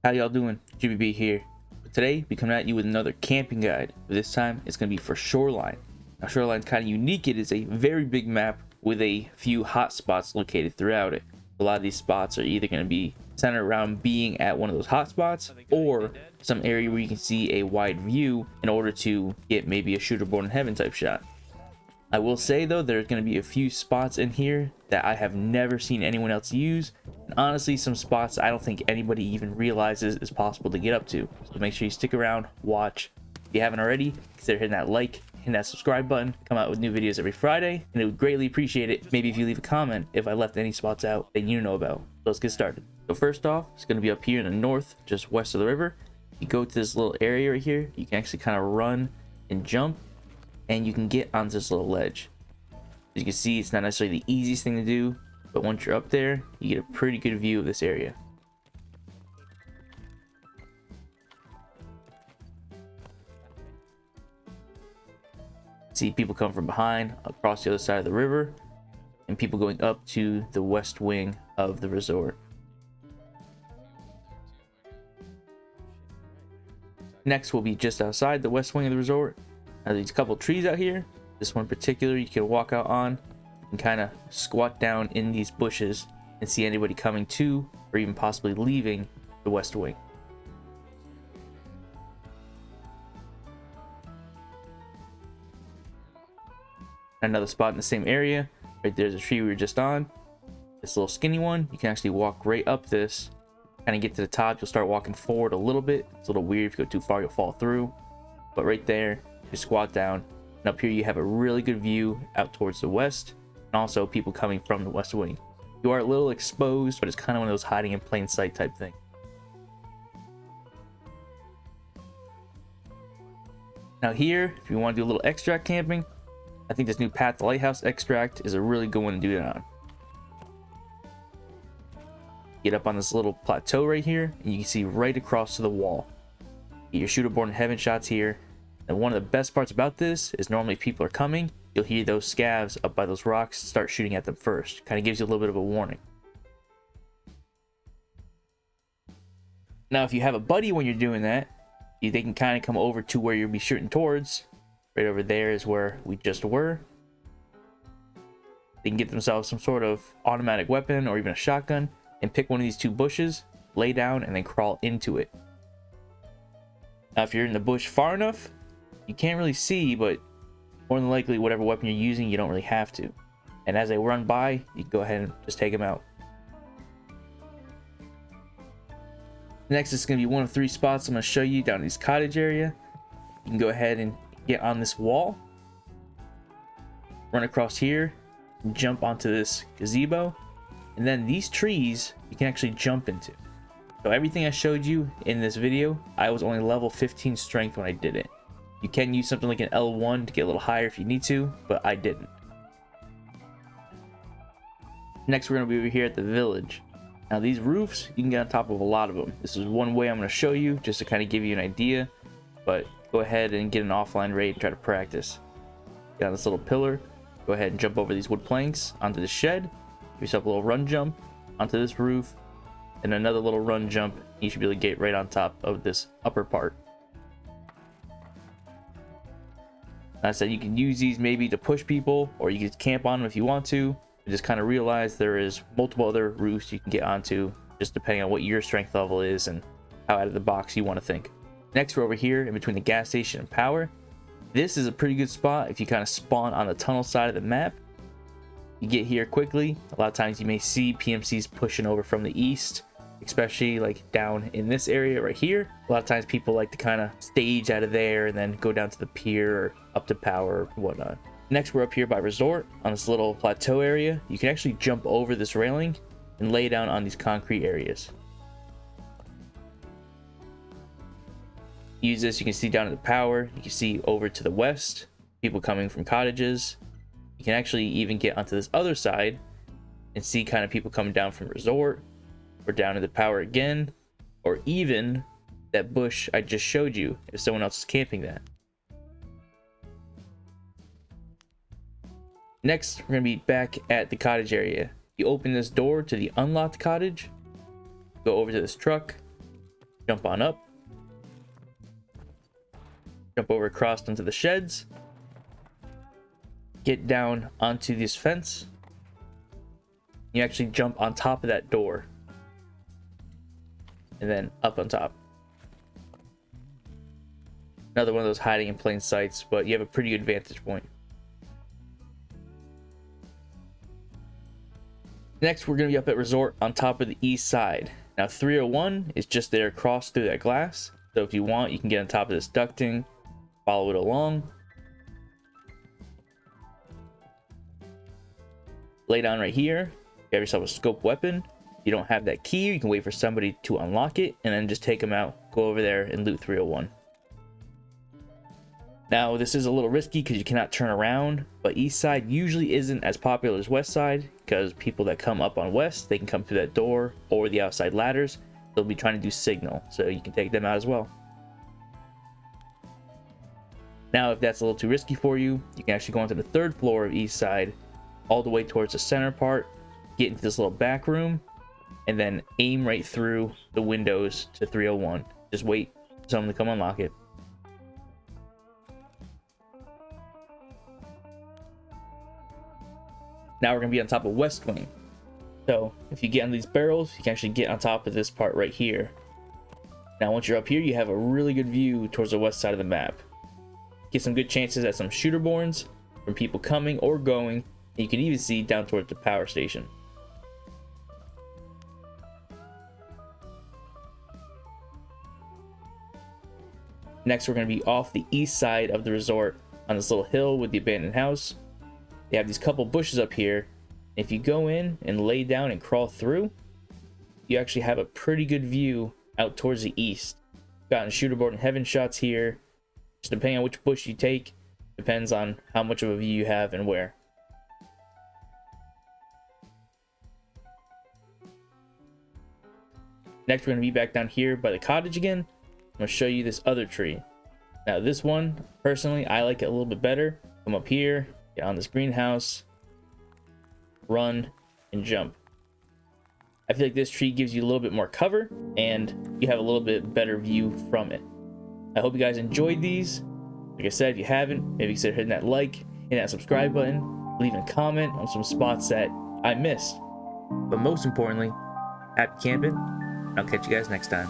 How y'all doing? GBB here. Today we coming at you with another camping guide, but this time it's going to be for Shoreline. Now Shoreline's kind of unique. It is a very big map with a few hot spots located throughout it. A lot of these spots are either going to be centered around being at one of those hot spots or some area where you can see a wide view in order to get maybe a Shooter Born in Heaven type shot. I will say though, there's going to be a few spots in here that I have never seen anyone else use, and honestly some spots I don't think anybody even realizes is possible to get up to. So make sure you stick around, watch. If you haven't already, consider hitting that like, hitting that subscribe button. Come out with new videos every Friday, and it would greatly appreciate it maybe if you leave a comment if I left any spots out that you know about. So let's get started. So first off, it's going to be up here in the north, just west of the river. You go to this little area right here, you can actually kind of run and jump, and you can get onto this little ledge. As you can see, it's not necessarily the easiest thing to do, but once you're up there, you get a pretty good view of this area. See people come from behind, across the other side of the river, and people going up to the west wing of the resort. Next will be just outside the west wing of the resort. Now these couple trees out here, this one in particular you can walk out on and kind of squat down in these bushes and see anybody coming to or even possibly leaving the west wing. Another spot in the same area, right there's a tree we were just on. This little skinny one, you can actually walk right up this, kind of get to the top. You'll start walking forward a little bit. It's a little weird. If you go too far, you'll fall through. But right there, you squat down, and up here you have a really good view out towards the west, and also people coming from the west wing. You are a little exposed, but it's kind of one of those hiding in plain sight type thing. Now here, if you want to do a little extract camping, I think this new Path to Lighthouse extract is a really good one to do that on. Get up on this little plateau right here, and you can see right across to the wall. Get your Shooter Born in Heaven shots here. And one of the best parts about this is normally if people are coming, you'll hear those scavs up by those rocks start shooting at them first. Kind of gives you a little bit of a warning. Now if you have a buddy when you're doing that, they can kind of come over to where you'll be shooting towards. Right over there is where we just were. They can get themselves some sort of automatic weapon or even a shotgun and pick one of these two bushes, lay down, and then crawl into it. Now if you're in the bush far enough, you can't really see, but more than likely whatever weapon you're using, you don't really have to. And as they run by, you can go ahead and just take them out. Next is going to be one of three spots I'm going to show you down in this cottage area. You can go ahead and get on this wall, run across here, and jump onto this gazebo, and then these trees you can actually jump into. So everything I showed you in this video, I was only level 15 strength when I did it. You can use something like an L1 to get a little higher if you need to, but I didn't. Next we're going to be over here at the village. Now these roofs, you can get on top of a lot of them. This is one way I'm going to show you just to kind of give you an idea, but go ahead and get an offline raid and try to practice. Get on this little pillar, go ahead and jump over these wood planks onto the shed, give yourself a little run jump onto this roof, and another little run jump. You should be able to get right on top of this upper part. I said you can use these maybe to push people, or you can camp on them if you want to. But just kind of realize there is multiple other roofs you can get onto, just depending on what your strength level is and how out of the box you want to think. Next, we're over here in between the gas station and power. This is a pretty good spot if you kind of spawn on the tunnel side of the map. You get here quickly. A lot of times you may see PMCs pushing over from the east, especially like down in this area right here. A lot of times people like to kind of stage out of there and then go down to the pier or up to power or whatnot. Next, we're up here by resort on this little plateau area. You can actually jump over this railing and lay down on these concrete areas. Use this, you can see down at the power, you can see over to the west, people coming from cottages. You can actually even get onto this other side and see kind of people coming down from resort or down to the power again, or even that bush I just showed you if someone else is camping that. Next, we're going to be back at the cottage area. You open this door to the unlocked cottage, go over to this truck, Jump on up. Jump over across into the sheds. Get down onto this fence. You actually jump on top of that door. And then up on top. Another one of those hiding in plain sights, but you have a pretty good vantage point. Next, we're going to be up at Resort on top of the east side. Now, 301 is just there across through that glass. So if you want, you can get on top of this ducting, follow it along. Lay down right here. You have yourself a scope weapon. If you don't have that key, you can wait for somebody to unlock it and then just take them out. Go over there and loot 301. Now, this is a little risky because you cannot turn around, but east side usually isn't as popular as west side because people that come up on west, they can come through that door or the outside ladders. They'll be trying to do signal, so you can take them out as well. Now, if that's a little too risky for you, you can actually go onto the 3rd floor of east side, all the way towards the center part, get into this little back room, and then aim right through the windows to 301. Just wait for someone to come unlock it. Now we're going to be on top of West Wing. So if you get on these barrels, you can actually get on top of this part right here. Now once you're up here, you have a really good view towards the west side of the map. Get some good chances at some shooterborns from people coming or going, and you can even see down towards the power station. Next, we're going to be off the east side of the resort on this little hill with the abandoned house. They have these couple bushes up here. If you go in and lay down and crawl through, you actually have a pretty good view out towards the east. Gotten shooterboard and heaven shots here. Just depending on which bush you take, depends on how much of a view you have and where. Next, we're going to be back down here by the cottage again. I'm going to show you this other tree. Now this one, personally, I like it a little bit better. Come up here, get on this greenhouse, run, and jump. I feel like this tree gives you a little bit more cover, and you have a little bit better view from it. I hope you guys enjoyed these. Like I said, if you haven't, maybe consider hitting that like, hitting that subscribe button, leaving a comment on some spots that I missed. But most importantly, happy camping. I'll catch you guys next time.